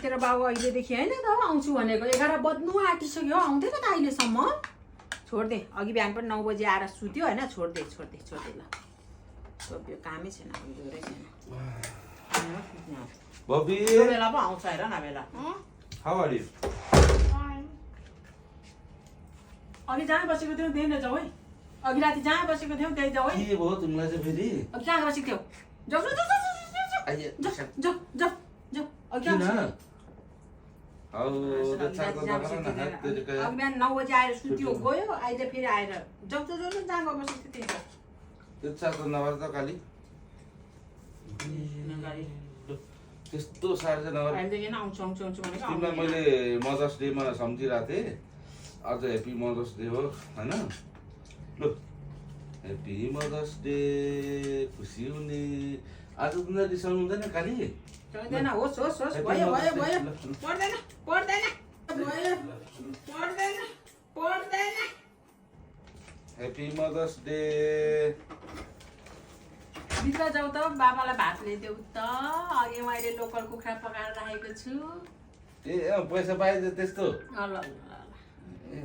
तेरो बाबु अहिलेदेखि होइन त आउँछु भनेको 11 बज्नु आँटिसक्यो आउँदैन त अहिलेसम्म छोड्दे अघि बिहान पनि 9 बजी आएर सुत्यो होइन छोड्दे ल त्यो कामै छैन जोरै छैन बबी बेला पो आउँछ हेर न बेला हाउ आर यु अघि जहाँ बसेको थियौ त्यही नजाऊ है अघि राति जहाँ बसेको थियौ त्यही जाऊ है के भयो तिमीलाई चाहिँ फेरि अघि कहाँ बसेको थियौ जाऊ अघि बिहान 9 बजी आएर सुत्यो गयो अहिले फेरि आएर जाऊ जहाँ बसेको थियो त्यही त्यस्तो त नगर त काली त्यस्तो साह्रो चाहिँ नगर तिमीलाई मैले मदर्स डेमा सम्झिरहेको थिएँ आज ह्याप्पी मदर्स डे हो होइन ल ह्याप्पी मदर्स डे खुसी हुने आज तिमीलाई रिसाउनु हुँदैन काली होस् भयो पर्दैन ह्याप्पी मदर्स डे भित्र जाऊ त बाबालाई भात ल्याइदेऊ त अघि मैले लोकल कुखुरा पकाएर राखेको छु ए पैसा पाएछ त्यस्तो ल ए